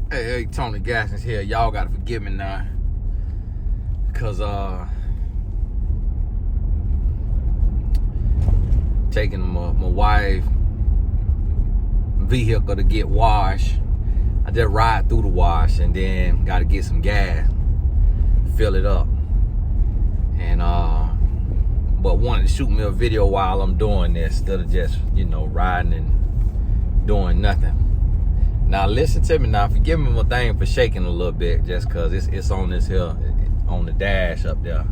Hey, Tony Gaskins here. Y'all gotta forgive me now. Cause taking my wife vehicle to get washed. I just ride through the wash and then gotta get some gas, fill it up. And but wanted to shoot me a video while I'm doing this instead of just, riding and doing nothing. Now listen to me now. Forgive me my thing for shaking a little bit, just cause it's on this hill, on the dash up there.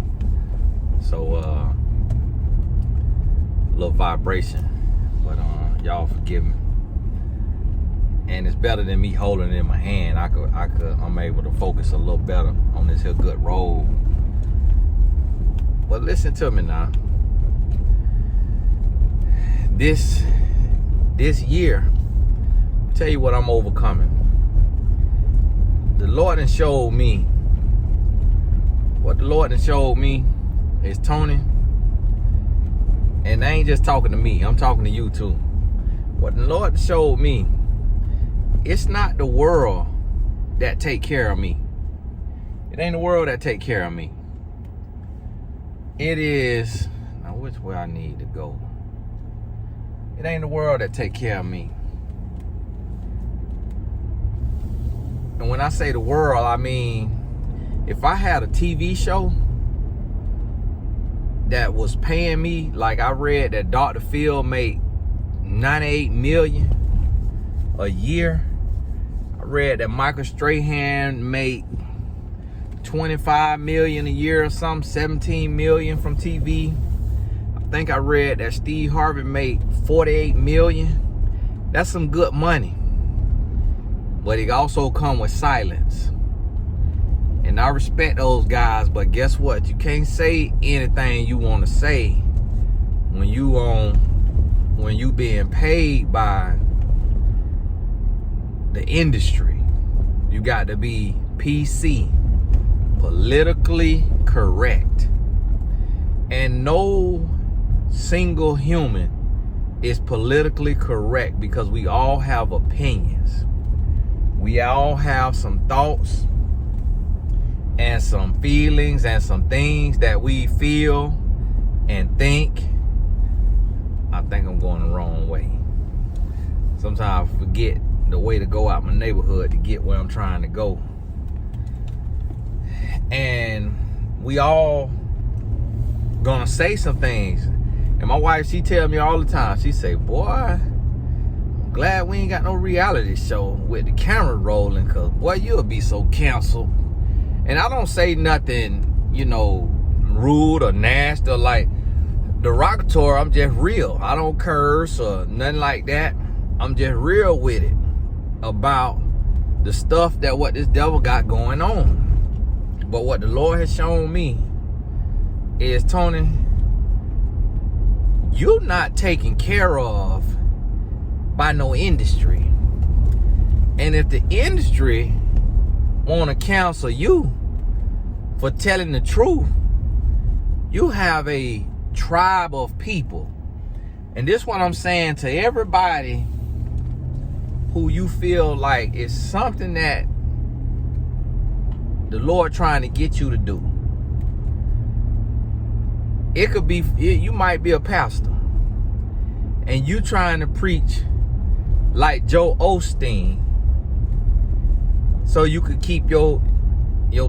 So little vibration, but y'all forgive me. And it's better than me holding it in my hand. I'm able to focus a little better on this here good road. But listen to me now. This year, tell you what I'm overcoming. The Lord done showed me. What the Lord done showed me is, Tony, and I ain't just talking to me, I'm talking to you too. What the Lord showed me, it's not the world that take care of me. It ain't the world that take care of me. It is, now which way I need to go? It ain't the world that take care of me. And when I say the world, I mean, if I had a TV show that was paying me, like I read that Dr. Phil made $98 million a year. I read that Michael Strahan made $25 million a year or something, $17 million from TV. I think I read that Steve Harvey made $48 million. That's some good money. But it also comes with silence. And I respect those guys, but guess what? You can't say anything you want to say when you being paid by the industry. You got to be PC, politically correct. And no single human is politically correct, because we all have opinions. We all have some thoughts and some feelings and some things that we feel and think. I think I'm going the wrong way. Sometimes I forget the way to go out my neighborhood to get where I'm trying to go. And we all gonna say some things. And my wife, she tell me all the time, she say, boy, I'm glad we ain't got no reality show with the camera rolling, cause boy, you'll be so canceled. And I don't say nothing, rude or nasty or like derogatory. I'm just real. I don't curse or nothing like that. I'm just real with it about the stuff that what this devil got going on. But what the Lord has shown me is, Tony, you're not taken care of by no industry. And if the industry want to counsel you for telling the truth, you have a tribe of people. And this is what I'm saying to everybody who you feel like is something that the Lord trying to get you to do. It could be, you might be a pastor and you trying to preach like Joel Osteen so you could keep your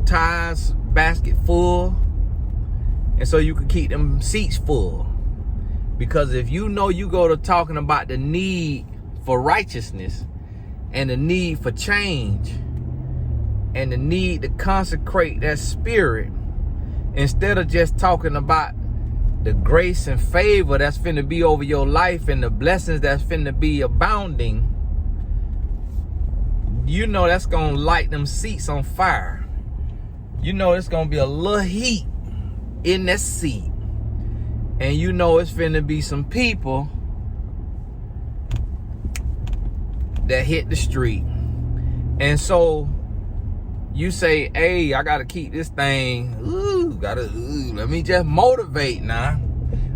tithes basket full, and so you could keep them seats full. Because if you go to talking about the need for righteousness and the need for change and the need to consecrate that spirit, instead of just talking about the grace and favor that's finna be over your life and the blessings that's finna be abounding, that's gonna light them seats on fire. It's gonna be a little heat in that seat. And it's finna be some people that hit the street. And so you say, hey, I gotta keep this thing. Let me just motivate now.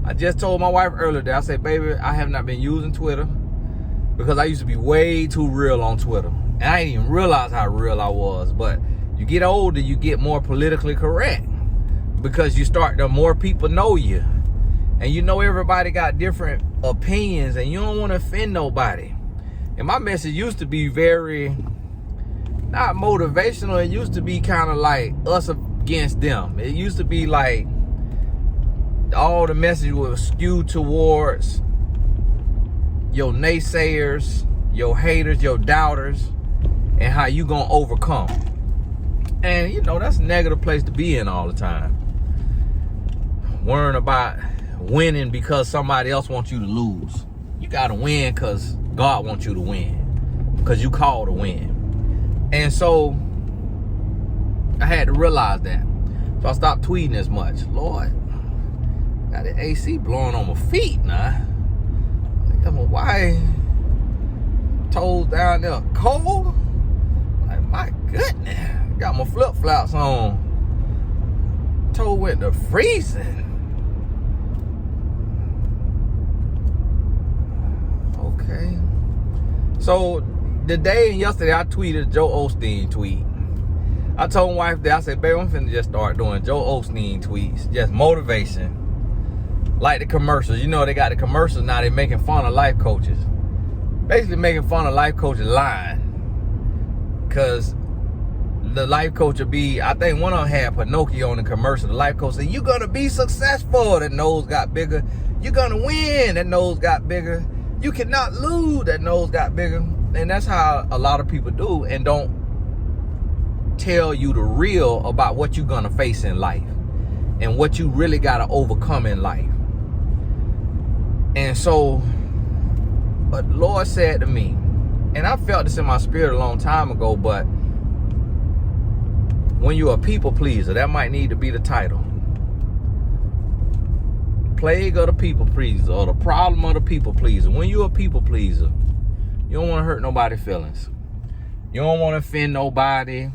I just told my wife earlier that I said, baby, I have not been using Twitter because I used to be way too real on Twitter. And I didn't even realize how real I was. But you get older, you get more politically correct. Because the more people know you. And you know everybody got different opinions. And you don't want to offend nobody. And my message used to be very, not motivational. It used to be kind of like us against them. It used to be like all the message was skewed towards your naysayers, your haters, your doubters, and how you gonna overcome. And you know, that's a negative place to be in all the time. Worrying about winning because somebody else wants you to lose. You gotta win because God wants you to win. Because you called to win. And so I had to realize that. So I stopped tweeting as much. Lord, got the AC blowing on my feet now. Why toes down there cold? Like, my goodness. Got my flip-flops on. Toe went to freezing. Okay. So today and yesterday I tweeted a Joel Osteen tweet. I told my wife that, I said, babe, I'm finna just start doing Joel Osteen tweets. Just motivation. Like the commercials. You know they got the commercials now, they making fun of life coaches. Basically making fun of life coaches lying. Cause the life coach will be, I think one of them had Pinocchio on the commercial. The life coach said, you're gonna be successful. That nose got bigger. You're gonna win. That nose got bigger. You cannot lose. That nose got bigger. And that's how a lot of people do, and don't tell you the real about what you're gonna face in life and what you really gotta overcome in life. And so, but the Lord said to me, and I felt this in my spirit a long time ago, but when you're a people pleaser, that might need to be the title. Plague of the people pleaser, or the problem of the people pleaser. When you're a people pleaser, you don't want to hurt nobody's feelings. You don't want to offend nobody.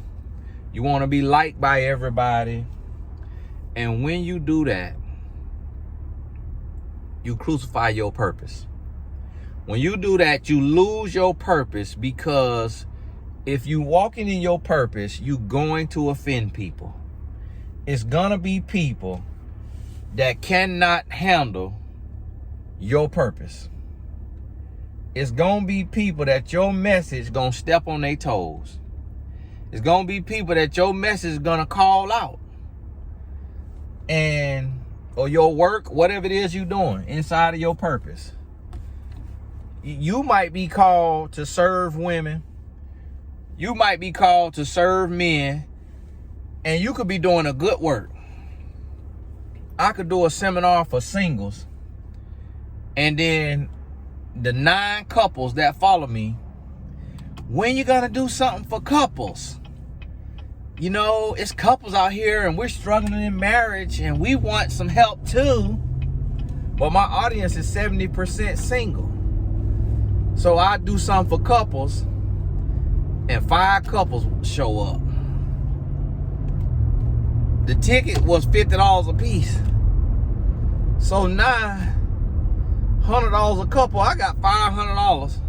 You want to be liked by everybody. And when you do that, you crucify your purpose. When you do that, you lose your purpose, because if you walking in your purpose, you're going to offend people. It's gonna be people that cannot handle your purpose. It's gonna be people that your message gonna step on their toes. It's gonna be people that your message is gonna call out. Or your work, whatever it is you're doing inside of your purpose. You might be called to serve women. You might be called to serve men. And you could be doing a good work. I could do a seminar for singles. And then the 9 couples that follow me, when you gonna do something for couples? You know, it's couples out here and we're struggling in marriage and we want some help too. But my audience is 70% single. So I do something for couples and 5 couples show up. The ticket was $50 a piece. So now, $100 a couple, I got $500.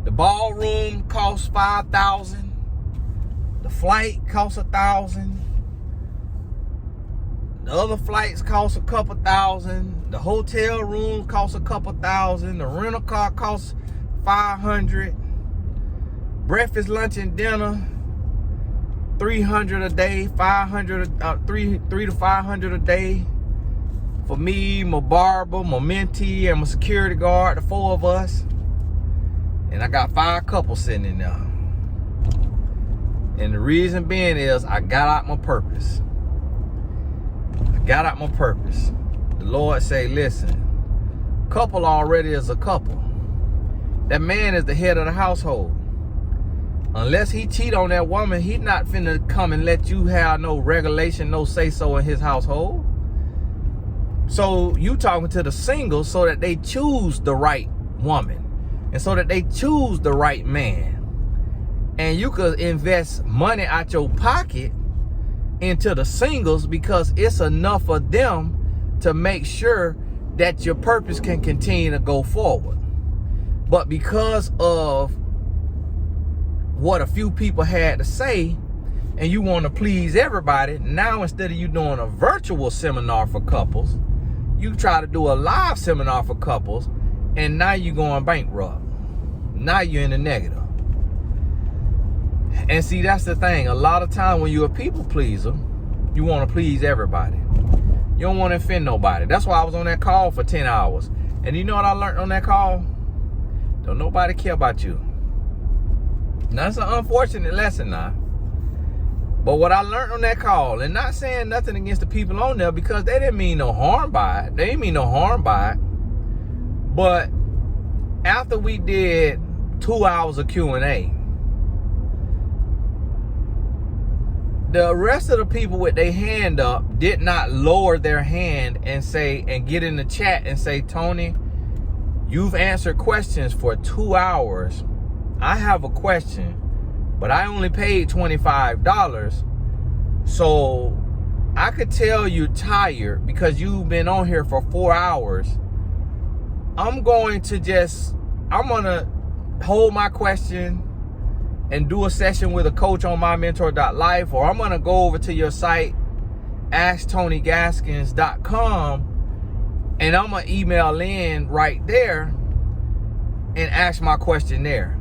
The ballroom costs $5,000. The flight costs $1,000. The other flights cost a couple thousand. The hotel room costs a couple thousand. The rental car costs $500. Breakfast, lunch, and dinner, $300 a day. $300 to $500 a day. For me, my barber, my mentee, and my security guard, the 4 of us. And I got 5 couples sitting in there. And the reason being is I got out my purpose. I got out my purpose. The Lord say, listen, couple already is a couple. That man is the head of the household. Unless he cheat on that woman, he's not finna come and let you have no regulation, no say-so in his household. So you talking to the singles so that they choose the right woman. And so that they choose the right man. And you could invest money out your pocket into the singles because it's enough of them to make sure that your purpose can continue to go forward. But because of what a few people had to say, and you want to please everybody. Now, instead of you doing a virtual seminar for couples, you try to do a live seminar for couples, and now you're going bankrupt. Now you're in the negative. And see, that's the thing. A lot of time when you're a people pleaser, you want to please everybody. You don't want to offend nobody. That's why I was on that call for 10 hours. And you know what I learned on that call? Don't nobody care about you. Now, it's an unfortunate lesson now. But what I learned on that call, and not saying nothing against the people on there, because they didn't mean no harm by it. They didn't mean no harm by it. But after we did 2 hours of Q&A, the rest of the people with their hand up did not lower their hand and say, and get in the chat and say, Tony, you've answered questions for 2 hours. I have a question, but I only paid $25. So I could tell you're tired because you've been on here for 4 hours. I'm going to hold my question and do a session with a coach on mymentor.life, or I'm going to go over to your site, AskTonyGaskins.com, and I'm going to email in right there and ask my question there.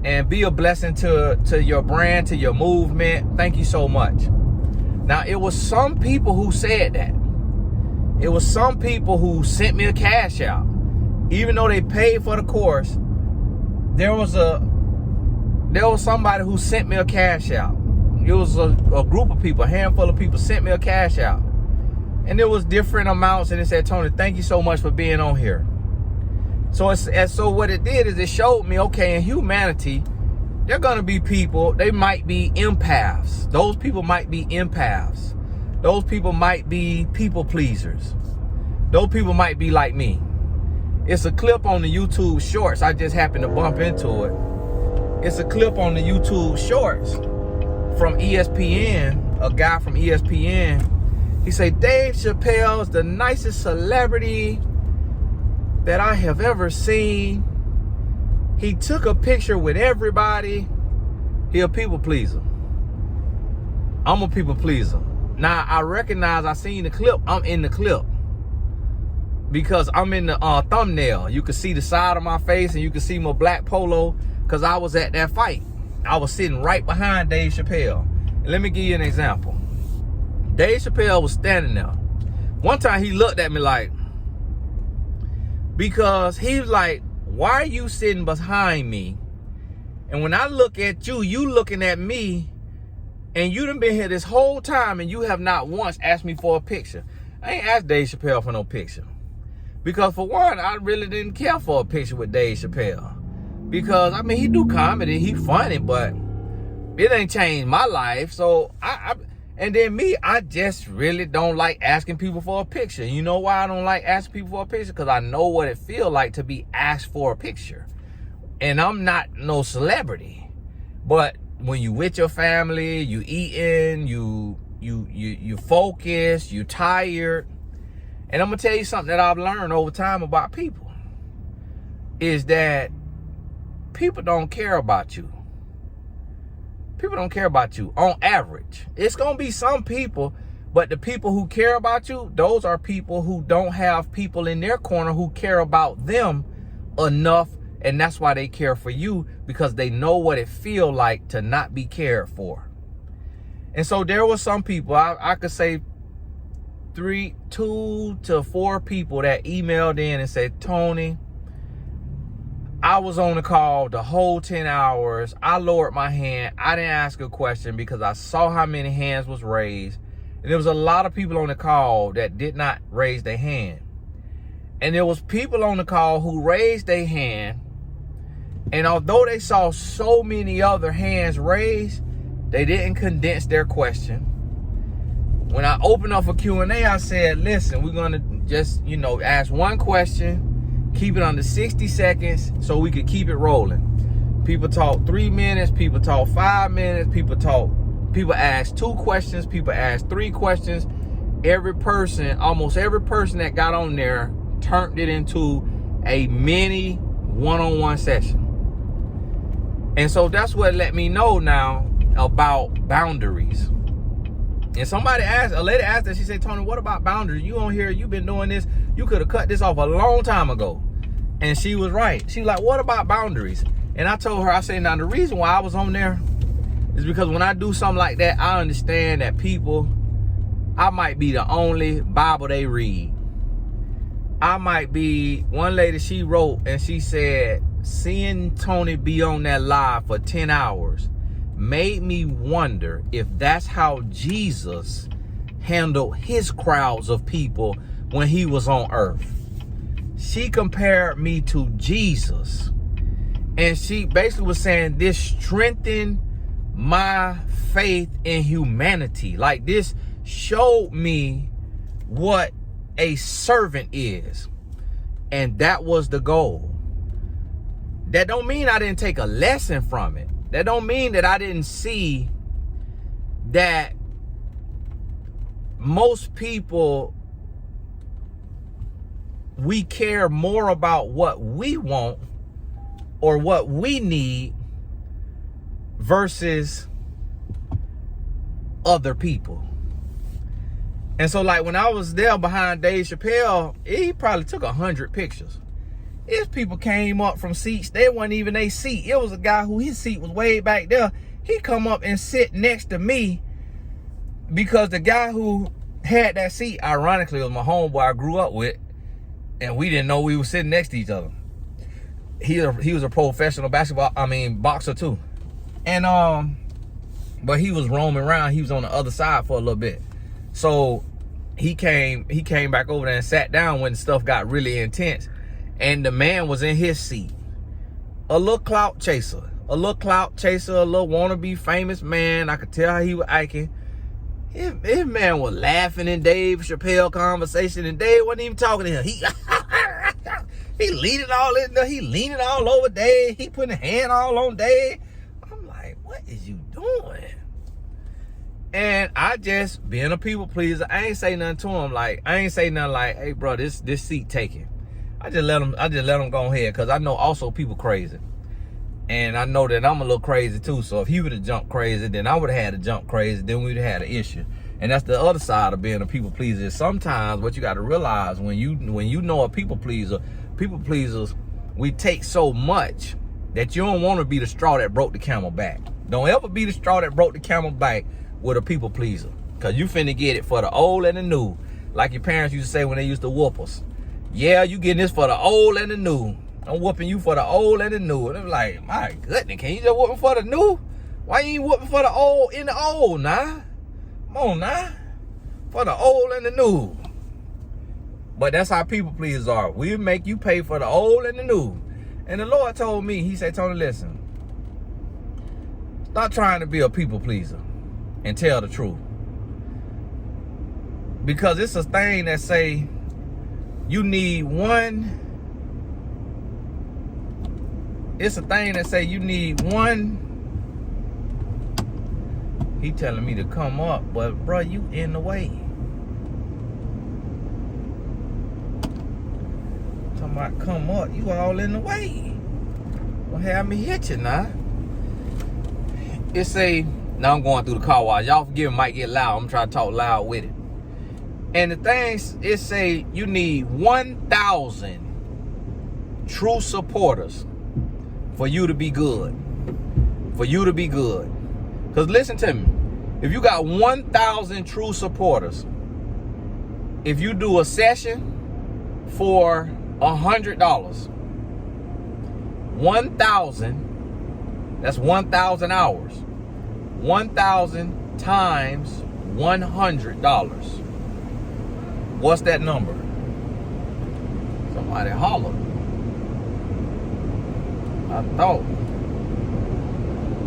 And be a blessing to your brand, to your movement. Thank you so much. Now, it was some people who said that. It was some people who sent me a cash out. Even though they paid for the course, there was somebody who sent me a cash out. It was a group of people, a handful of people sent me a cash out. And there was different amounts, and it said, Tony, thank you so much for being on here. So what it did is it showed me, okay, in humanity, there are going to be people, they might be empaths. Those people might be empaths. Those people might be people pleasers. Those people might be like me. It's a clip on the YouTube Shorts. I just happened to bump into it. It's a clip on the YouTube Shorts from ESPN, a guy from ESPN. He said, Dave Chappelle's the nicest celebrity that I have ever seen. He took a picture with everybody. He a people pleaser. I'm a people pleaser. Now, I recognize I seen the clip. I'm in the clip because I'm in the thumbnail. You can see the side of my face and you can see my black polo because I was at that fight. I was sitting right behind Dave Chappelle. And let me give you an example. Dave Chappelle was standing there. One time he looked at me like, because he was like, why are you sitting behind me? And when I look at you, you looking at me, and you done been here this whole time and you have not once asked me for a picture. I ain't asked Dave Chappelle for no picture. Because for one, I really didn't care for a picture with Dave Chappelle. Because, I mean, he do comedy, he funny, but it ain't changed my life. So, and then me, I just really don't like asking people for a picture. You know why I don't like asking people for a picture? Because I know what it feels like to be asked for a picture. And I'm not no celebrity. But when you with your family, you eating, you focused, you tired. And I'm going to tell you something that I've learned over time about people. Is that people don't care about you. People don't care about you on average. It's going to be some people, but the people who care about you, those are people who don't have people in their corner who care about them enough. And that's why they care for you, because they know what it feels like to not be cared for. And so there were some people, I could say 2 to 4 people that emailed in and said, Tony, I was on the call the whole 10 hours. I lowered my hand. I didn't ask a question because I saw how many hands was raised. And there was a lot of people on the call that did not raise their hand. And there was people on the call who raised their hand. And although they saw so many other hands raised, they didn't condense their question. When I opened up for Q&A, I said, listen, we're going to just, ask one question. Keep it under 60 seconds so we could keep it rolling. People talk 3 minutes. People talk 5 minutes. People ask 2 questions. People ask 3 questions. Almost every person that got on there turned it into a mini one-on-one session. And so that's what let me know now about boundaries. And somebody asked, a lady asked her, she said, Tony, what about boundaries? You on here, you've been doing this. You could have cut this off a long time ago. And she was right. She was like, what about boundaries? And I told her, I said, now the reason why I was on there is because when I do something like that, I understand that people, I might be the only Bible they read. I might be, one lady, she wrote and she said, seeing Tony be on that live for 10 hours made me wonder if that's how Jesus handled his crowds of people when he was on earth. She compared me to Jesus. And she basically was saying this strengthened my faith in humanity. Like, this showed me what a servant is. And that was the goal. That don't mean I didn't take a lesson from it. That don't mean that I didn't see that most people, we care more about what we want or what we need versus other people. And so, like, when I was there behind Dave Chappelle, he probably took 100 pictures. His people came up from seats, they wasn't even a seat. It was a guy who his seat was way back there. He come up and sit next to me because the guy who had that seat, ironically, was my homeboy I grew up with, and we didn't know we were sitting next to each other. He was a professional boxer too. And but he was roaming around. He was on the other side for a little bit. So he came back over there and sat down when stuff got really intense. And the man was in his seat. A little clout chaser. A little wannabe famous man. I could tell how he was acting. His man was laughing in Dave Chappelle conversation, and Dave wasn't even talking to him. He leaning all over Dave. He putting a hand all on Dave. I'm like, what is you doing? And I just, being a people pleaser, I ain't say nothing to him. Like, I ain't say nothing like, hey bro, this seat taken. I just let him go ahead, because I know also people crazy. And I know that I'm a little crazy too. So if he would have jumped crazy, then I would have had to jump crazy. Then we'd have had an issue. And that's the other side of being a people pleaser. Sometimes what you got to realize when you know a people pleaser, people pleasers, we take so much that you don't want to be the straw that broke the camel back. Don't ever be the straw that broke the camel back with a people pleaser, because you finna get it for the old and the new. Like your parents used to say when they used to whoop us. Yeah, you getting this for the old and the new. I'm whooping you for the old and the new. And I'm like, my goodness, can you just whoop me for the new? Why you ain't whooping for the old in the old, nah? Come on, nah. For the old and the new. But that's how people pleasers are. We'll make you pay for the old and the new. And the Lord told me, he said, Tony, listen. Stop trying to be a people pleaser and tell the truth. Because it's a thing that say, you need one. It's a thing that say you need one. He telling me to come up, but bro, you in the way. Talking about come up, you all in the way. Don't have me hit you now. It say, now I'm going through the car wash. Y'all forgive me, might get loud. I'm trying to talk loud with it. And the things, it say you need 1,000 true supporters for you to be good. For you to be good. Because listen to me. If you got 1,000 true supporters, if you do a session for $100, 1,000, that's 1,000 hours. 1,000 times $100. What's that number? Somebody holler. I thought.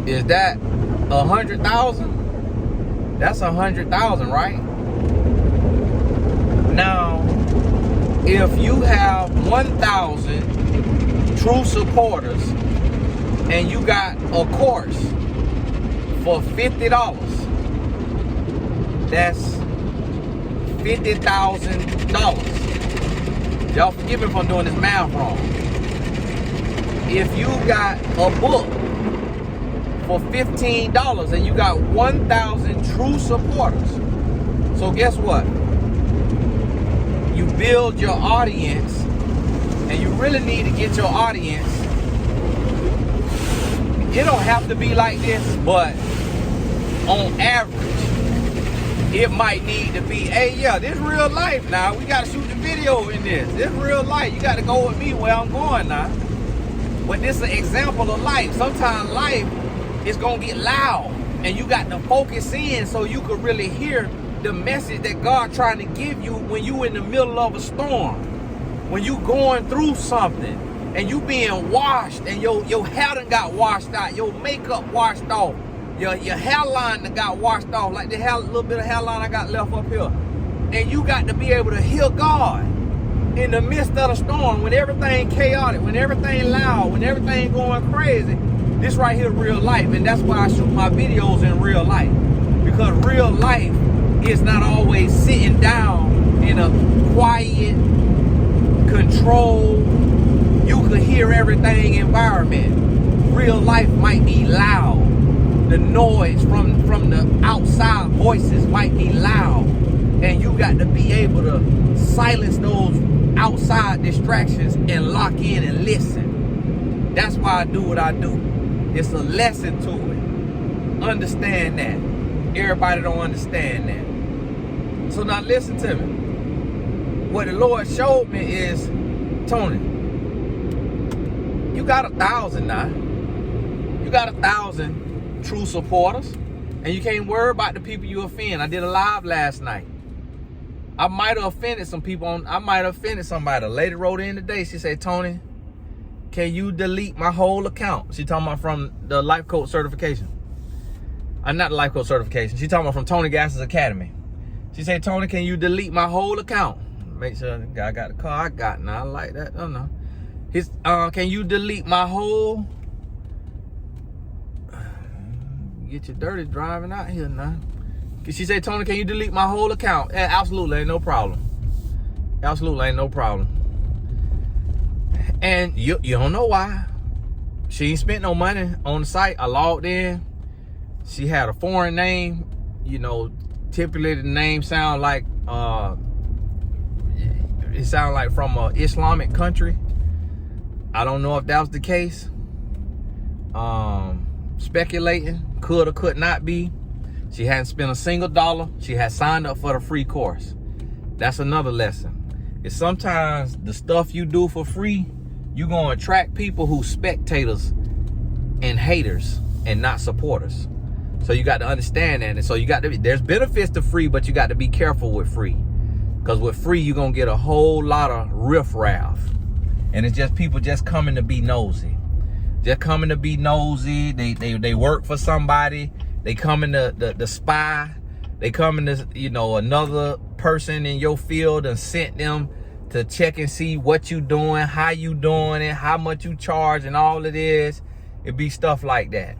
Is that 100,000? That's 100,000, right? Now, if you have 1,000 true supporters and you got a course for $50, that's $50,000. Y'all forgive me if I'm doing this math wrong. If you got a book for $15 and you got 1,000 true supporters. So guess what? You build your audience, and you really need to get your audience. It don't have to be like this, but on average, it might need to be, hey, yeah, this real life now. We got to shoot the video in this. This real life. You got to go with me where I'm going now. But this is an example of life. Sometimes life is going to get loud, and you got to focus in so you could really hear the message that God trying to give you when you in the middle of a storm, when you going through something and you being washed and your hair done got washed out, your makeup washed off, your hairline done got washed off, like the little bit of hairline I got left up here. And you got to be able to hear God in the midst of the storm, when everything chaotic, when everything loud, when everything going crazy. This right here real life, and that's why I shoot my videos in real life, because real life is not always sitting down in a quiet, controlled, you could hear everything environment. Real life might be loud. The noise from the outside voices might be loud, and you got to be able to silence those outside distractions and lock in and listen. That's why I do what I do. It's a lesson to it. Understand that. Everybody don't understand that. So now listen to me. What the Lord showed me is, Tony, you got 1,000 now. You got 1,000 true supporters, and you can't worry about the people you offend. I did a live last night. I might have offended some people. I might have offended somebody. A lady wrote in today. She said, Tony, can you delete my whole account? She talking about from the life coach certification. Not the life coach certification. She talking about from Tony Gass's Academy. She said, Tony, can you delete my whole account? Make sure I got the car I got now. I like that. Oh no. Can you delete my whole? Get your dirty driving out here now. She said, Tony, can you delete my whole account? Yeah, absolutely, ain't no problem. Absolutely ain't no problem. And you don't know why. She ain't spent no money on the site. I logged in. She had a foreign name. You know, typically the name sound like it sound like from an Islamic country. I don't know if that was the case. Speculating, could or could not be. She hadn't spent a single dollar. She had signed up for the free course. That's another lesson. It's sometimes the stuff you do for free, you're going to attract people who spectators and haters and not supporters. So you got to understand that. And so you got to, there's benefits to free, but you got to be careful with free. Because with free, you're going to get a whole lot of riffraff. And it's just people just coming to be nosy. They're coming to be nosy. They work for somebody. They coming to spy. They coming to, you know, another person in your field and sent them to check and see what you doing, how you doing it, how much you charge, and all it is. It be stuff like that.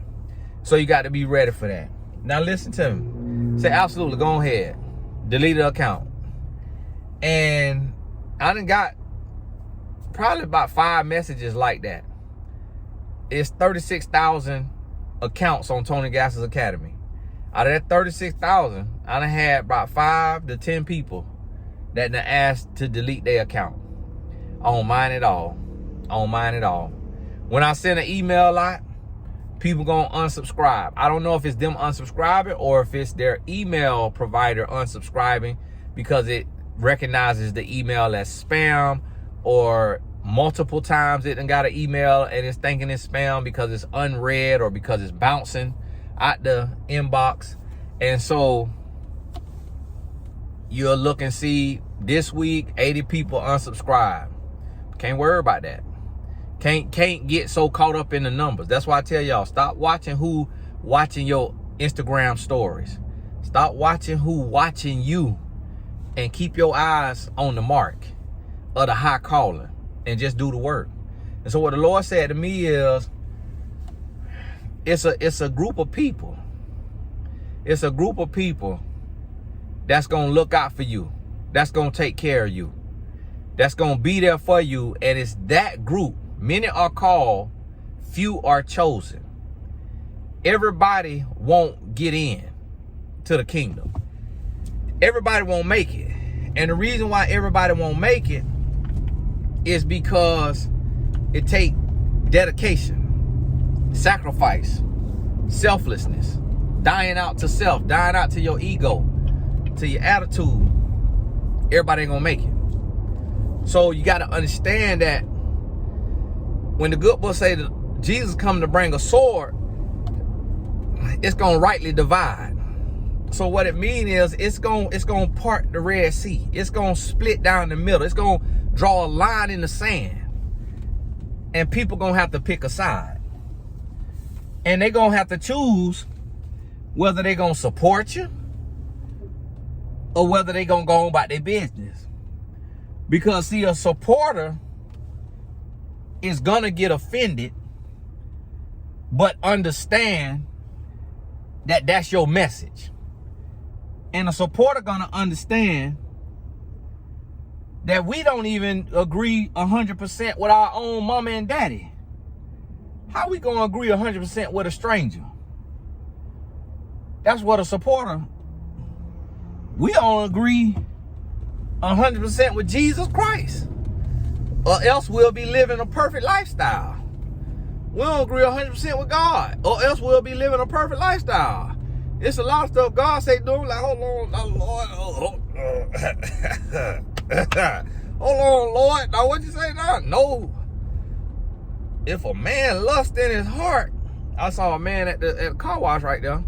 So you got to be ready for that. Now listen to me. Say, absolutely, go ahead. Delete the account. And I done got probably about 5 messages like that. It's 36,000 accounts on Tony Gass's Academy. Out of that 36,000, I done had about 5 to 10 people that done asked to delete their account. I don't mind at all. I don't mind at all. When I send an email out, people gonna unsubscribe. I don't know if it's them unsubscribing or if it's their email provider unsubscribing because it recognizes the email as spam, or multiple times it done got an email and it's thinking it's spam because it's unread or because it's bouncing out the inbox. And so you'll look and see this week 80 people unsubscribe. Can't worry about that. Can't get so caught up in the numbers. That's why I tell y'all, stop watching who watching your Instagram stories. Stop watching who watching you, and keep your eyes on the mark of the high calling and just do the work. And so what the Lord said to me is, it's a group of people. It's a group of people that's going to look out for you. That's going to take care of you. That's going to be there for you. And it's that group. Many are called, few are chosen. everybody won't get in to the kingdom. Everybody won't make it. And the reason why everybody won't make it is because it takes dedication, sacrifice, selflessness, dying out to self, dying out to your ego, to your attitude. Everybody ain't gonna make it. So you got to understand that when the good book say that Jesus come to bring a sword, it's gonna rightly divide. So what it means is it's gonna part the Red Sea. It's gonna split down the middle. It's gonna draw a line in the sand, and people gonna have to pick a side, and they gonna have to choose whether they gonna support you or whether they gonna go on about their business. Because see, a supporter is gonna get offended, but understand that that's your message. And a supporter gonna understand that we don't even agree 100% with our own mama and daddy. How we gonna agree 100% with a stranger? That's what a supporter. We don't agree 100% with Jesus Christ, or else we'll be living a perfect lifestyle. We don't agree 100% with God, or else we'll be living a perfect lifestyle. It's a lot of stuff God say do. Like, hold on, Lord. Hold on, Lord. Now, what you say now? No. If a man lusts in his heart, I saw a man at the car wash right there,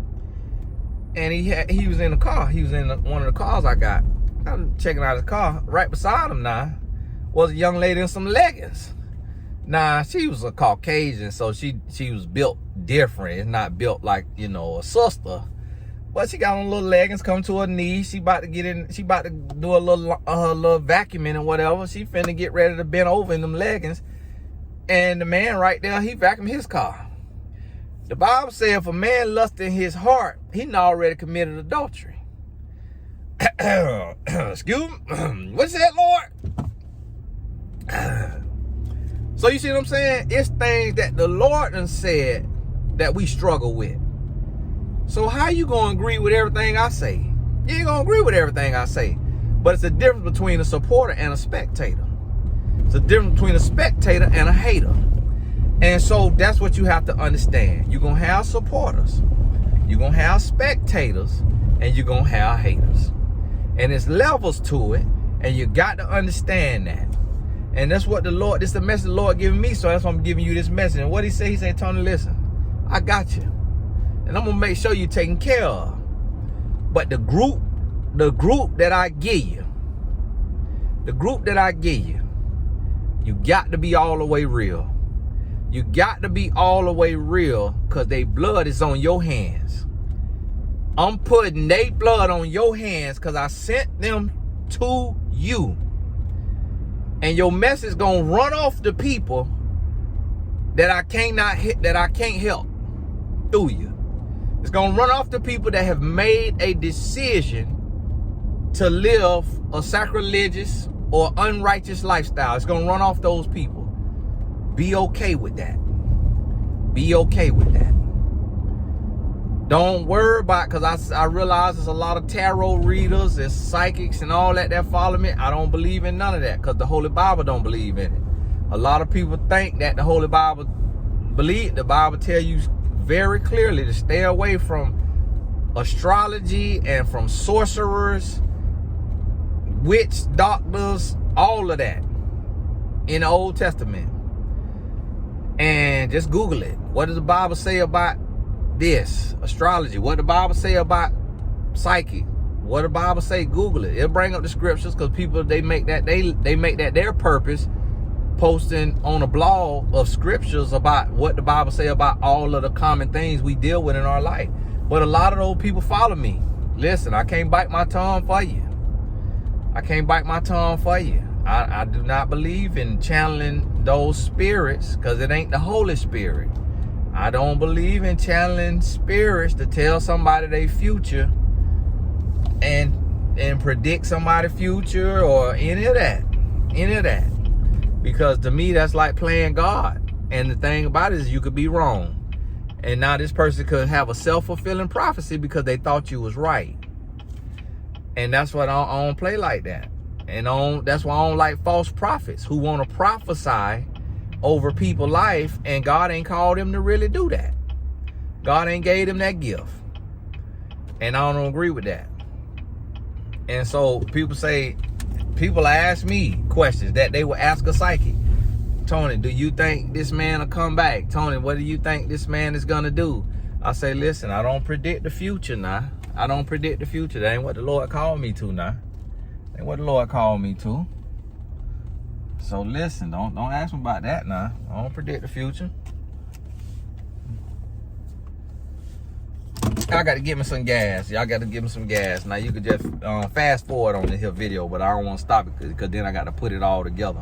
and he was in the car. He was in one of the cars I got. I'm checking out his car. Right beside him now was a young lady in some leggings. Nah, she was a Caucasian, so she was built different. It's not built like, you know, a sister. But she got on little leggings, come to her knees. She about to get in. She about to do a little vacuuming and whatever. She finna get ready to bend over in them leggings. And the man right there, he vacuumed his car. The Bible says if a man lusts in his heart, he done already committed adultery. Excuse me. What's that, Lord? So you see what I'm saying? It's things that the Lord done said that we struggle with. So how you gonna agree with everything I say? You ain't gonna agree with everything I say. But it's a difference between a supporter and a spectator. It's a difference between a spectator and a hater. And so that's what you have to understand. You're gonna have supporters, you're gonna have spectators, and you're gonna have haters. And there's levels to it, and you got to understand that. And that's what this is the message the Lord giving me, so that's why I'm giving you this message. And what he said, Tony, listen, I got you. And I'm gonna make sure you're taken care of. But the group that I give you, you got to be all the way real. You got to be all the way real, because their blood is on your hands. I'm putting their blood on your hands because I sent them to you. And your message gonna run off the people that I can't help through you. It's gonna run off the people that have made a decision to live a sacrilegious or unrighteous lifestyle. It's gonna run off those people. Be okay with that. Be okay with that. Don't worry about, because I realize there's a lot of tarot readers, there's psychics and all that follow me. I don't believe in none of that, because the Holy Bible don't believe in it. A lot of people think that the Holy Bible the Bible tell you very clearly to stay away from astrology and from sorcerers, witch doctors, all of that in the Old Testament. And just Google it. What does the Bible say about this? Astrology. What the Bible say about psychic? What the Bible say? Google it. It'll bring up the scriptures, because people, they make that their purpose, posting on a blog of scriptures about what the Bible say about all of the common things we deal with in our life. But a lot of those people follow me. Listen, I can't bite my tongue for you. I can't bite my tongue for you. I do not believe in channeling those spirits, because it ain't the Holy Spirit. I don't believe in channeling spirits to tell somebody their future and predict somebody's future or any of that. Because to me, that's like playing God. And the thing about it is, you could be wrong. And now this person could have a self-fulfilling prophecy because they thought you was right. And that's what I don't play like that. And that's why I don't like false prophets who want to prophesy over people's life, and God ain't called them to really do that. God ain't gave them that gift. And I don't agree with that. And so people ask me questions that they will ask a psychic. Tony, do you think this man will come back? Tony, what do you think this man is going to do? I say, listen, I don't predict the future now. I don't predict the future. That ain't what the Lord called me to now. That ain't what the Lord called me to. So listen, don't ask me about that now. I don't predict the future. I got to give me some gas. Y'all got to give me some gas. Now you could just fast forward on this here video, but I don't want to stop it because then I got to put it all together.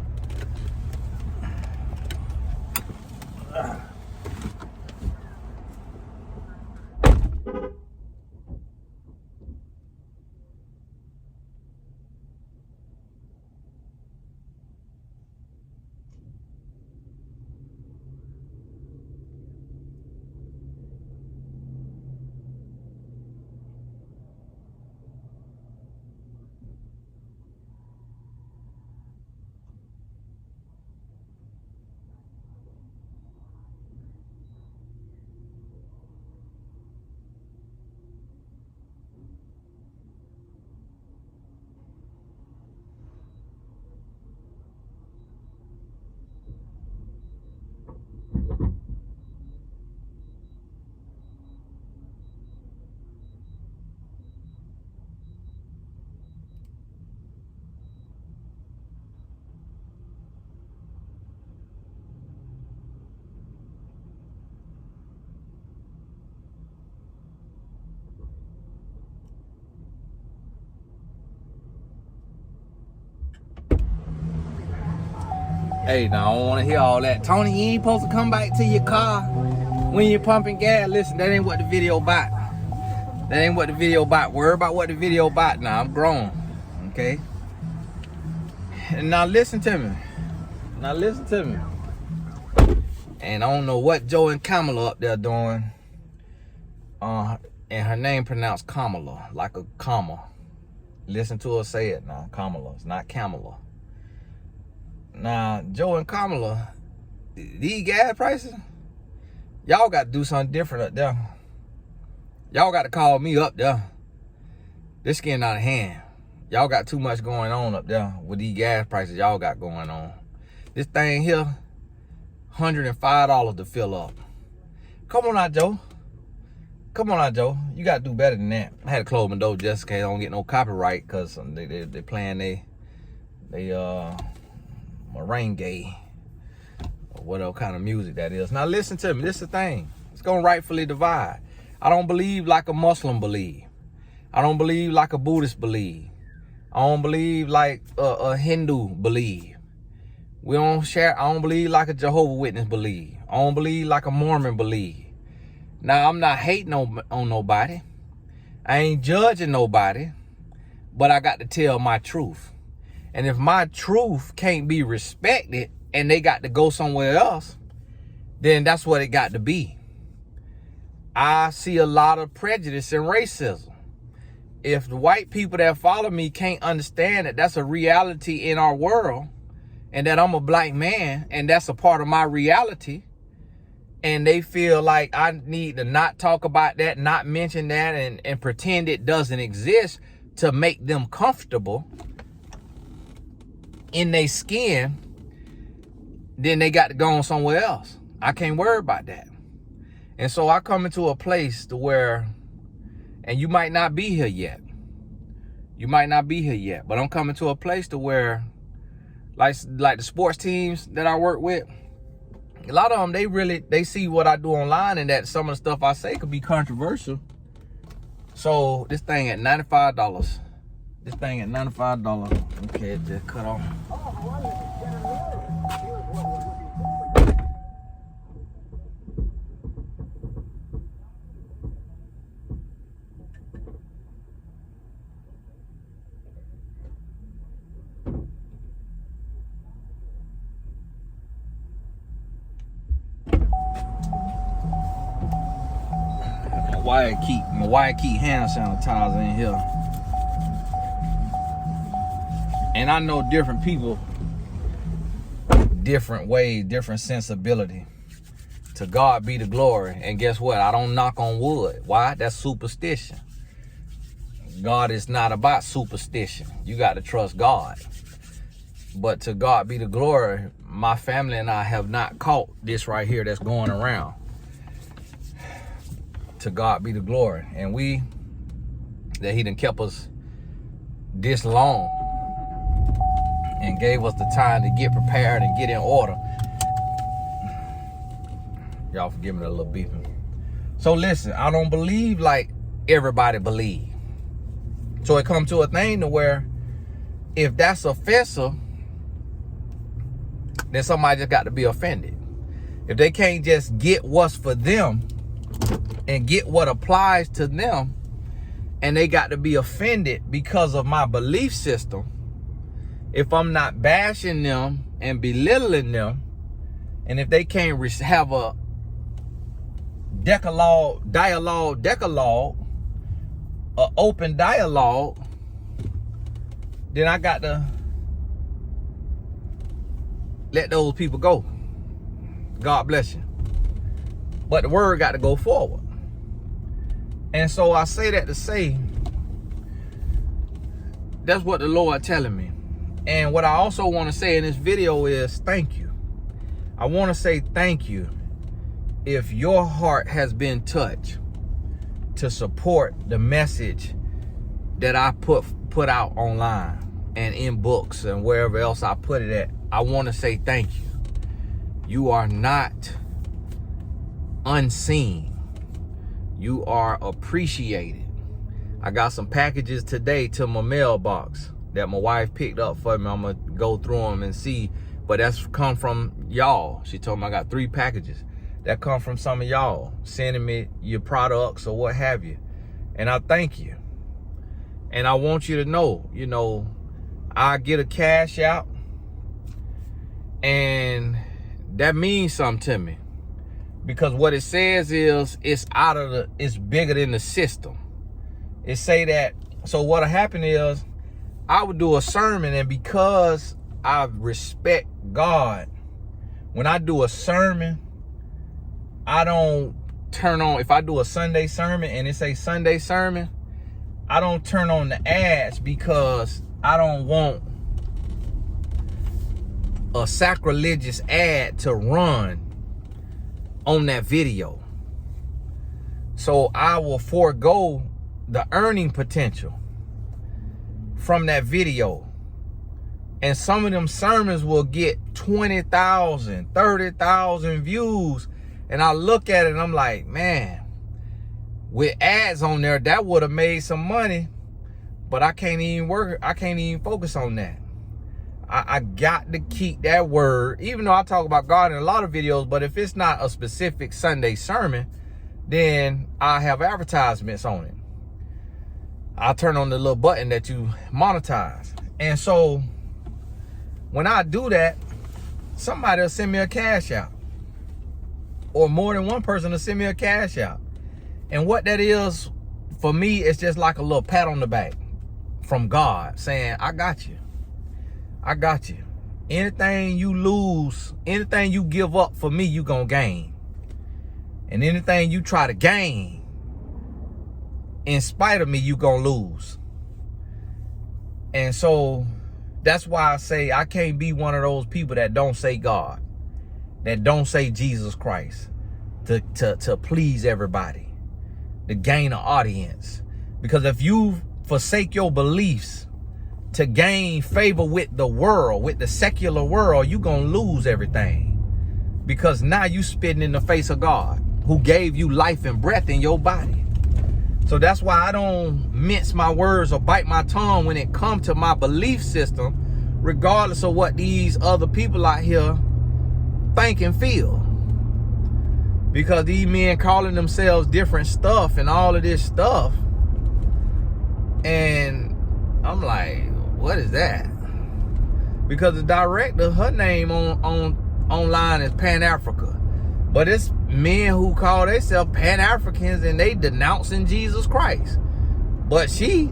Hey, now I don't want to hear all that. Tony, you ain't supposed to come back to your car when you're pumping gas. Listen, that ain't what the video about. That ain't what the video about. Worry about what the video about now. I'm grown, okay? And now listen to me. Now listen to me. And I don't know what Joe and Kamala up there doing. And her name pronounced Kamala, like a comma. Listen to her say it now. Kamala. It's not Kamala. Now, Joe and Kamala, these gas prices, y'all got to do something different up there. Y'all got to call me up there. This getting out of hand. Y'all got too much going on up there with these gas prices y'all got going on. This thing here, $105 to fill up. Come on out, Joe. Come on out, Joe. You got to do better than that. I had to close my door just in case I don't get no copyright because they playing they merengue or whatever kind of music that is. Now listen to me. This is the thing. It's going to rightfully divide. I don't believe like a Muslim believe. I don't believe like a Buddhist believe. I don't believe like a Hindu believe. I don't believe like a Jehovah's Witness believe. I don't believe like a Mormon believe. Now, I'm not hating on nobody. I ain't judging nobody. But I got to tell my truth. And if my truth can't be respected and they got to go somewhere else, then that's what it got to be. I see a lot of prejudice and racism. If the white people that follow me can't understand that that's a reality in our world and that I'm a black man and that's a part of my reality, and they feel like I need to not talk about that, not mention that, and pretend it doesn't exist to make them comfortable in their skin, then they got to go on somewhere else. I can't worry about that. And so I come into a place to where, and you might not be here yet. You might not be here yet, but I'm coming to a place to where, like the sports teams that I work with, a lot of them, they see what I do online and that some of the stuff I say could be controversial. So this thing at $95. This thing at $95. Okay, it just cut off. my wife keep hand sanitizer in here. And I know different people, different ways, different sensibility. To God be the glory. And guess what? I don't knock on wood. Why? That's superstition. God is not about superstition. You got to trust God. But to God be the glory, my family and I have not caught this right here that's going around. To God be the glory. And that he done kept us this long and gave us the time to get prepared and get in order. Y'all forgive me that little beeping. So listen, I don't believe like everybody believe. So it comes to a thing to where if that's offensive, then somebody just got to be offended. If they can't just get what's for them and get what applies to them, and they got to be offended because of my belief system, if I'm not bashing them and belittling them, and if they can't have a dialogue, an open dialogue, then I got to let those people go. God bless you. But the word got to go forward. And so I say that to say, that's what the Lord telling me. And what I also want to say in this video is thank you. I want to say thank you if your heart has been touched to support the message that I put out online and in books and wherever else I put it at. I want to say thank you. You are not unseen. You are appreciated. I got some packages today to my mailbox that my wife picked up for me. I'm gonna go through them and see, but that's come from y'all. She told me I got 3 packages that come from some of y'all sending me your products or what have you. And I thank you. And I want you to know, you know, I get a cash out and that means something to me, because what it says is it's bigger than the system. It say that, so what'll happen is I would do a sermon, and because I respect God, when I do a sermon, I don't turn on, if I do a Sunday sermon and it say Sunday sermon, I don't turn on the ads, because I don't want a sacrilegious ad to run on that video. So I will forego the earning potential from that video. And some of them sermons will get 20,000, 30,000 views. And I look at it and I'm like, man, with ads on there, that would have made some money, but I can't even focus on that. I got to keep that word, even though I talk about God in a lot of videos, but if it's not a specific Sunday sermon, then I have advertisements on it. I'll turn on the little button that you monetize. And so when I do that, somebody will send me a cash out, or more than one person will send me a cash out. And what that is for me, it's just like a little pat on the back from God saying, I got you. I got you. Anything you lose, anything you give up for me, you gonna gain. And anything you try to gain in spite of me, you gonna lose. And so that's why I say I can't be one of those people that don't say God, that don't say Jesus Christ to please everybody, to gain an audience. Because if you forsake your beliefs to gain favor with the world, with the secular world, you gonna lose everything. Because now you spitting in the face of God, who gave you life and breath in your body. So that's why I don't mince my words or bite my tongue when it comes to my belief system, regardless of what these other people out here think and feel. Because these men calling themselves different stuff and all of this stuff, and I'm like, what is that? Because the director, her name on online is Pan Africa, But it's men who call themselves Pan-Africans and they denouncing Jesus Christ. But she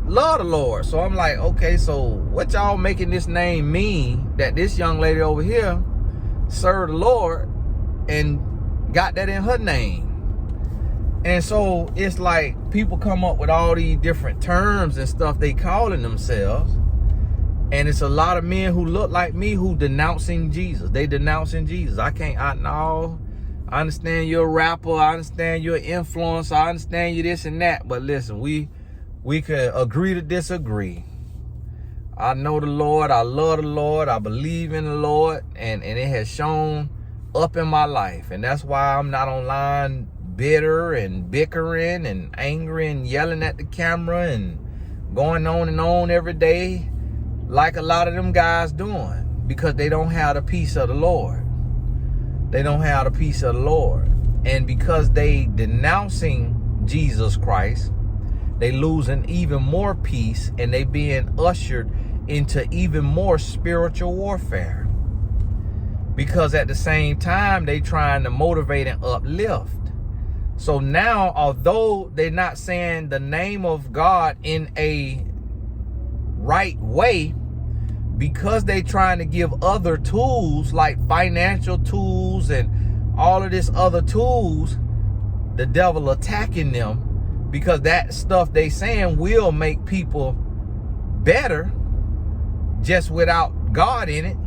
love the Lord. So I'm like, okay, so what y'all making this name mean that this young lady over here served the Lord and got that in her name? And so it's like people come up with all these different terms and stuff they calling themselves. And it's a lot of men who look like me who denouncing Jesus. They denouncing Jesus. I understand you're a rapper. I understand you're an influencer. I understand you this and that. But listen, we could agree to disagree. I know the Lord. I love the Lord. I believe in the Lord. And it has shown up in my life. And that's why I'm not online bitter and bickering and angry and yelling at the camera and going on and on every day like a lot of them guys doing, because they don't have the peace of the Lord. They don't have the peace of the Lord. And because they denouncing Jesus Christ, they losing even more peace, and they being ushered into even more spiritual warfare. Because at the same time, they trying to motivate and uplift. So now, although they're not saying the name of God in a right way, because they trying to give other tools like financial tools and all of this other tools, the devil attacking them, because that stuff they saying will make people better just without God in it.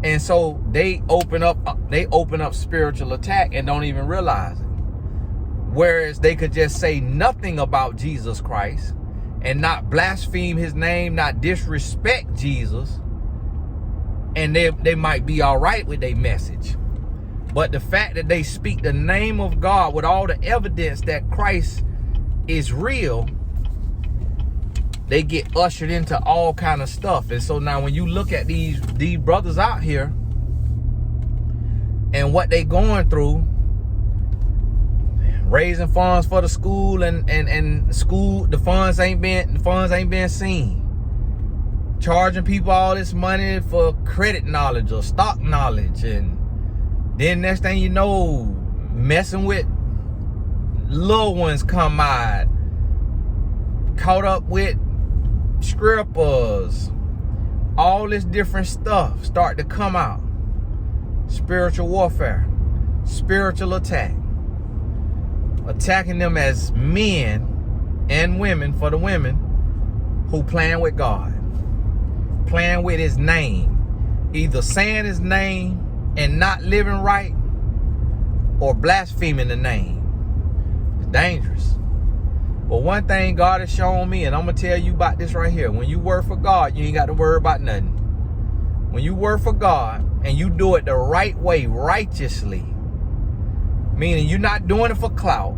And so they open up spiritual attack and don't even realize it. Whereas they could just say nothing about Jesus Christ and not blaspheme his name, not disrespect Jesus, and they might be all right with their message. But the fact that they speak the name of God with all the evidence that Christ is real, they get ushered into all kind of stuff. And so now when you look at these brothers out here and what they going through, raising funds for the school and school, the funds ain't been seen. Charging people all this money for credit knowledge or stock knowledge, and then next thing you know, messing with little ones come out, caught up with strippers, all this different stuff start to come out. Spiritual warfare, spiritual attack. Attacking them as men and women, for the women who playing with God, playing with his name, either saying his name and not living right, or blaspheming the name. It's dangerous. But one thing God has shown me, and I'm going to tell you about this right here. When you work for God, you ain't got to worry about nothing. When you work for God and you do it the right way, righteously, meaning you're not doing it for clout.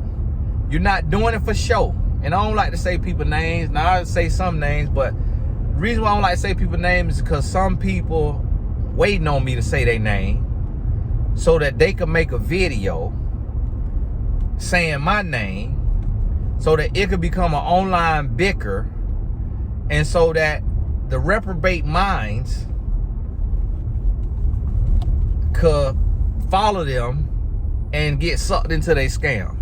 You're not doing it for show. And I don't like to say people's names. Now, I say some names, but the reason why I don't like to say people's names is because some people waiting on me to say their name so that they can make a video saying my name, so that it could become an online bicker, and so that the reprobate minds could follow them and get sucked into their scam.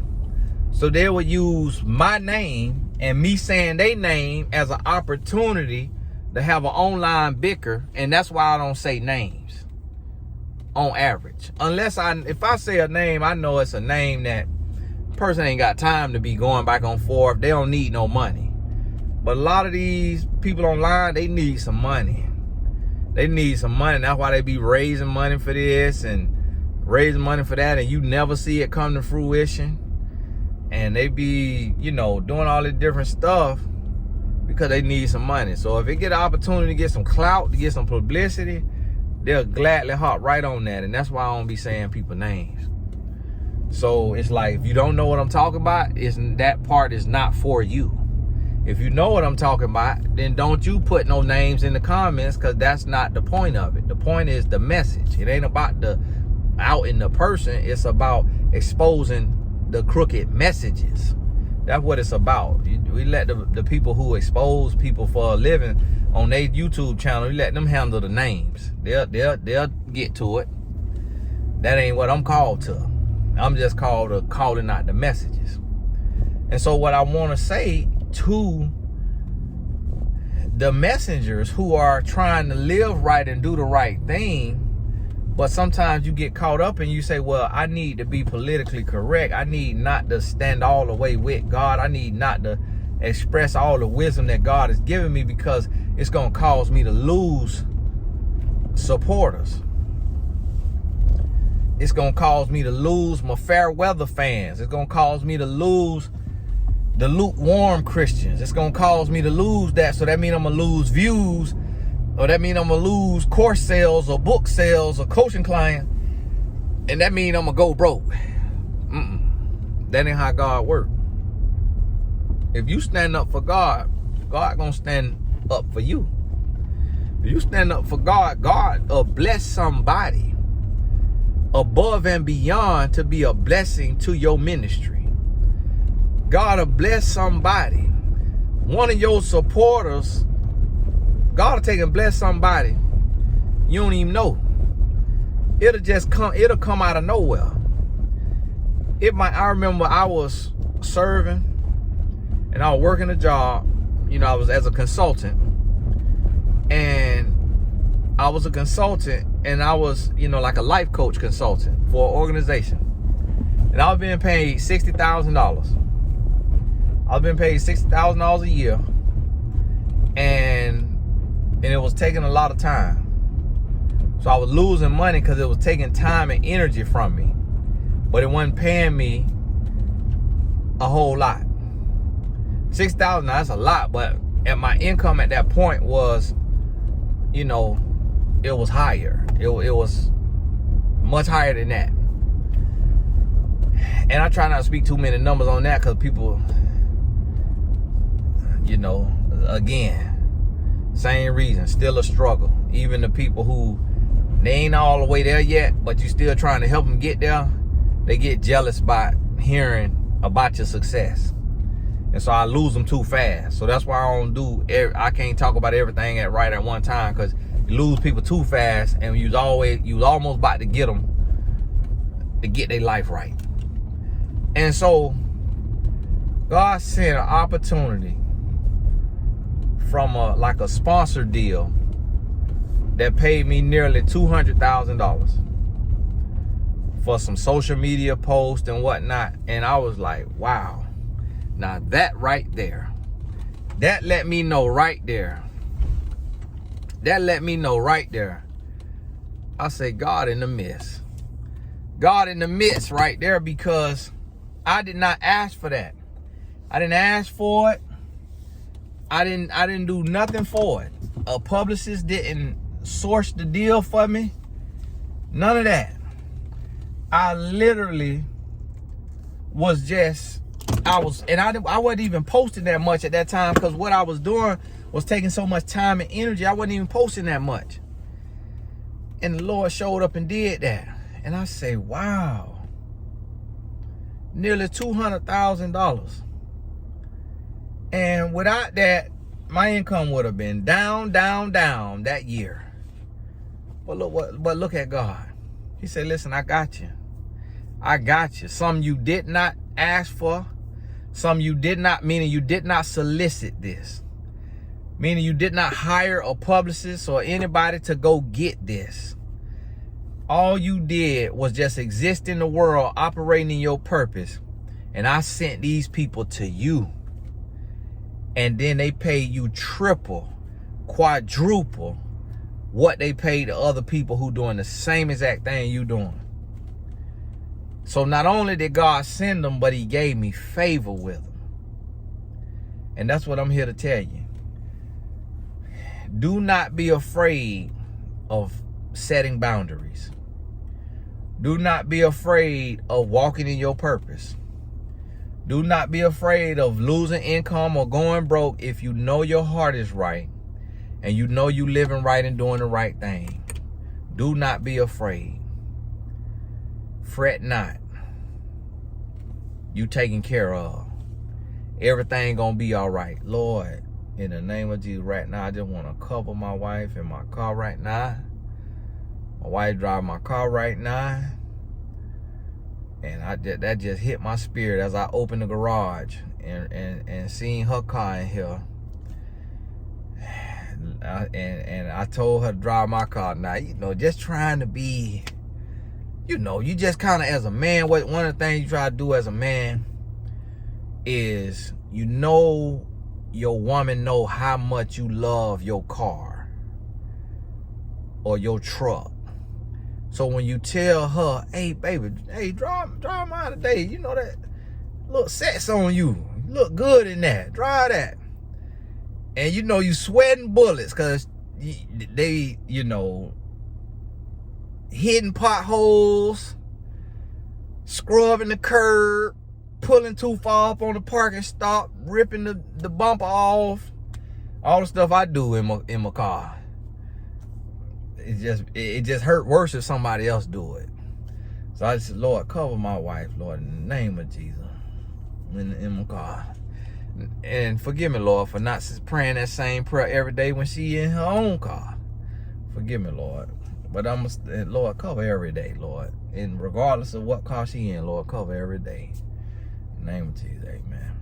So they would use my name and me saying their name as an opportunity to have an online bicker, and that's why I don't say names on average. Unless if I say a name, I know it's a name that person ain't got time to be going back and forth. They don't need no money. But a lot of these people online, they need some money. They need some money. That's why they be raising money for this and raising money for that, and you never see it come to fruition. And they be, doing all this different stuff because they need some money. So if they get an opportunity to get some clout, to get some publicity, they'll gladly hop right on that. And that's why I don't be saying people's names. So it's like, if you don't know what I'm talking about, that part is not for you. If you know what I'm talking about, then don't you put no names in the comments, because that's not the point of it. The point is the message. It ain't about the out in the person. It's about exposing the crooked messages. That's what it's about. We let the people who expose people for a living on their YouTube channel, we let them handle the names. They'll get to it. That ain't what I'm called to. I'm just called to calling out the messages. And so what I want to say to the messengers who are trying to live right and do the right thing, but sometimes you get caught up and you say, well, I need to be politically correct. I need not to stand all the way with God. I need not to express all the wisdom that God has given me, because it's going to cause me to lose supporters. It's going to cause me to lose my fair weather fans. It's going to cause me to lose the lukewarm Christians. It's going to cause me to lose that. So that means I'm going to lose views, or that means I'm going to lose course sales or book sales or coaching clients. And that means I'm going to go broke. That ain't how God works. If you stand up for God, God going to stand up for you. If you stand up for God, God will bless somebody above and beyond to be a blessing to your ministry. God will bless somebody. One of your supporters, God will take and bless somebody you don't even know. It'll just come, it'll come out of nowhere. I remember I was serving and I was working a job. You know, I was as a consultant. And I was a consultant, and I was, you know, like a life coach consultant for an organization. And I was being paid $60,000. I was being paid $60,000 a year, and it was taking a lot of time. So I was losing money because it was taking time and energy from me, but it wasn't paying me a whole lot. $6,000, that's a lot, but at my income at that point was, you know, it was higher. It was much higher than that. And I try not to speak too many numbers on that, because people, you know, again, same reason, still a struggle. Even the people who, they ain't all the way there yet, but you still trying to help them get there, they get jealous by hearing about your success. And so I lose them too fast. So that's why I can't talk about everything right at one time, because you lose people too fast, and you was almost about to get them to get their life right. And so God sent an opportunity from a sponsor deal that paid me nearly $200,000 for some social media posts and whatnot. And I was like, wow. Now that right there, that let me know right there. I say, God in the midst. God in the midst right there, because I did not ask for that. I didn't ask for it. I didn't do nothing for it. A publicist didn't source the deal for me. None of that. I literally was just, I wasn't even posting that much at that time, because what I was doing was taking so much time and energy. I wasn't even posting that much. And the Lord showed up and did that. And I say, wow, nearly $200,000. And without that, my income would have been down that year. But look at God. He said, listen, I got you. I got you. Some you did not ask for. Some you did not, meaning you did not solicit this. Meaning you did not hire a publicist or anybody to go get this. All you did was just exist in the world, operating in your purpose. And I sent these people to you. And then they paid you triple, quadruple what they paid to other people who doing the same exact thing you doing. So not only did God send them, but he gave me favor with them. And that's what I'm here to tell you. Do not be afraid of setting boundaries. Do not be afraid of walking in your purpose. Do not be afraid of losing income or going broke if you know your heart is right and you know you living right and doing the right thing. Do not be afraid. Fret not. You taken care of. Everything gonna be all right. Lord, in the name of Jesus, right now, I just want to cover my wife in my car right now. My wife driving my car right now. And that just hit my spirit as I opened the garage and seeing her car in here. And I told her to drive my car. Now, you know, just trying to be, you know, you just kind of as a man, one of the things you try to do as a man is, you know, your woman know how much you love your car or your truck. So when you tell her, hey, baby, hey, drive mine today, you know, that look sex on you. You look good in that. Drive that. And you know you sweating bullets because they, you know, hitting potholes, scrubbing the curb, pulling too far up on the parking stop, ripping the bumper off, all the stuff I do in my car. It just hurt worse if somebody else do it. So I just said, Lord, cover my wife, Lord, in the name of Jesus, in my car. And forgive me, Lord, for not praying that same prayer every day when she in her own car. Forgive me, Lord. But Lord, cover every day, Lord. And regardless of what car she in, Lord, cover every day. In the name of Jesus, amen.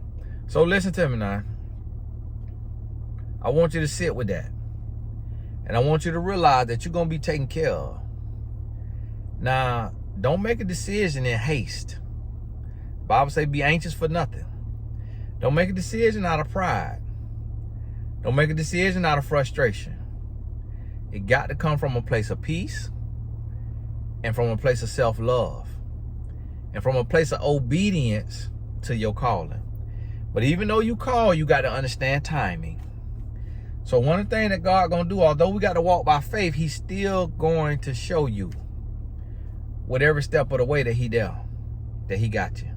So listen to me now. I want you to sit with that. And I want you to realize that you're going to be taken care of. Now, don't make a decision in haste. The Bible says be anxious for nothing. Don't make a decision out of pride. Don't make a decision out of frustration. It got to come from a place of peace and from a place of self-love and from a place of obedience to your calling. But even though you call, you got to understand timing. So one of the things that God gonna do, although we got to walk by faith, he's still going to show you with every step of the way that he got you.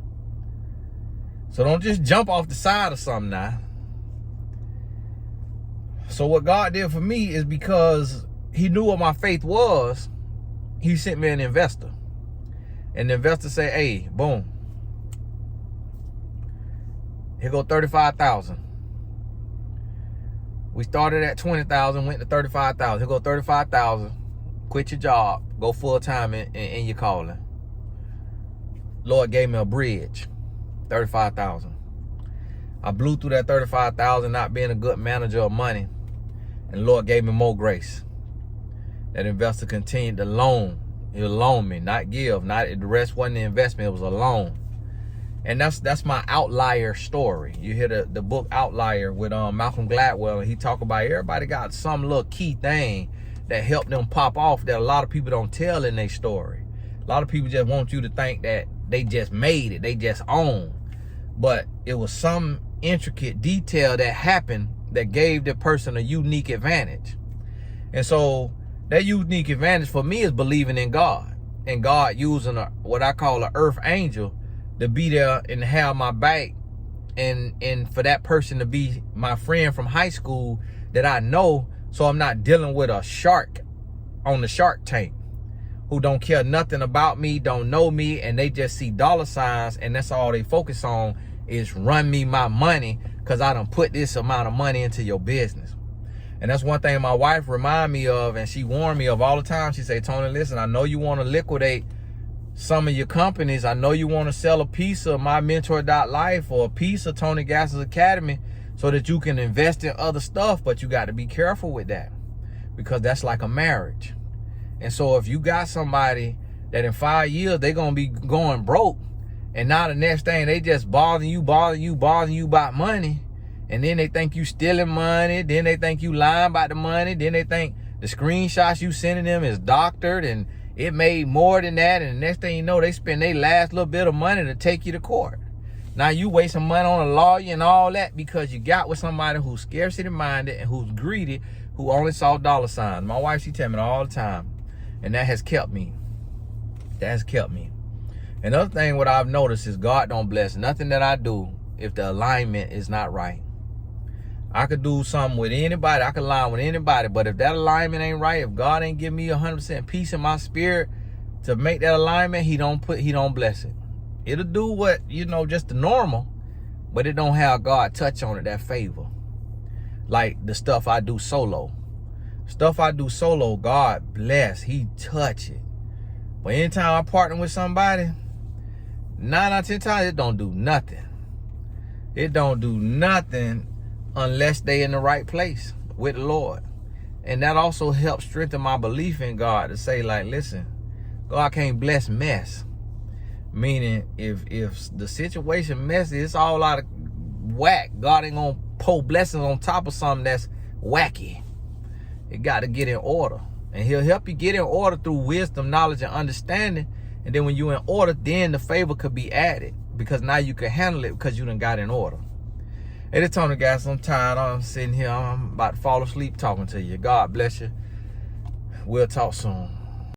So don't just jump off the side of something now. So what God did for me is, because he knew what my faith was, he sent me an investor. And the investor said, hey, boom, here go $35,000. We started at $20,000, went to $35,000. Here go $35,000. Quit your job, go full time in your calling. Lord gave me a bridge, $35,000. I blew through that $35,000, not being a good manager of money, and the Lord gave me more grace. That investor continued to loan. He would loan me, not give. Not the rest wasn't the investment; it was a loan. And that's my outlier story. You hear the book Outlier with Malcolm Gladwell, and he talk about everybody got some little key thing that helped them pop off that a lot of people don't tell in their story. A lot of people just want you to think that they just made it, they just own. But it was some intricate detail that happened that gave the person a unique advantage. And so that unique advantage for me is believing in God, and God using what I call an earth angel to be there and have my back, and for that person to be my friend from high school that I know, so I'm not dealing with a shark on the Shark Tank who don't care nothing about me, don't know me, and they just see dollar signs, and that's all they focus on is run me my money because I done put this amount of money into your business. And that's one thing my wife remind me of, and she warned me of all the time. She say, Tony, listen, I know you want to liquidate some of your companies. I know you want to sell a piece of My Mentor.life or a piece of Tony Gass's Academy so that you can invest in other stuff, but you got to be careful with that, because that's like a marriage. And so if you got somebody that in 5 years they're going to be going broke, and now the next thing they just bothering you about money, and then they think you stealing money, then they think you lying about the money, then they think the screenshots you sending them is doctored and it made more than that, and the next thing you know, they spend their last little bit of money to take you to court. Now you wasting money on a lawyer and all that because you got with somebody who's scarcity minded and who's greedy, who only saw dollar signs. My wife, she tell me all the time, and that has kept me. That has kept me. Another thing what I've noticed is God don't bless nothing that I do if the alignment is not right. I could do something with anybody, I could align with anybody, but if that alignment ain't right, if God ain't give me 100% peace in my spirit to make that alignment, he don't bless it. It'll do what, just the normal, but it don't have God touch on it, that favor. Like the stuff I do solo. Stuff I do solo, God bless, he touch it. But anytime I partner with somebody, 9 out of 10 times, it don't do nothing. It don't do nothing unless they in the right place with the Lord. And that also helps strengthen my belief in God to say, like, listen, God can't bless mess. Meaning, if the situation messy, it's all out of whack. God ain't gonna pour blessings on top of something that's wacky. It got to get in order. And he'll help you get in order through wisdom, knowledge, and understanding. And then when you're in order, then the favor could be added. Because now you can handle it because you done got in order. Hey, it's Tony, guys. I'm tired. I'm sitting here. I'm about to fall asleep talking to you. God bless you. We'll talk soon.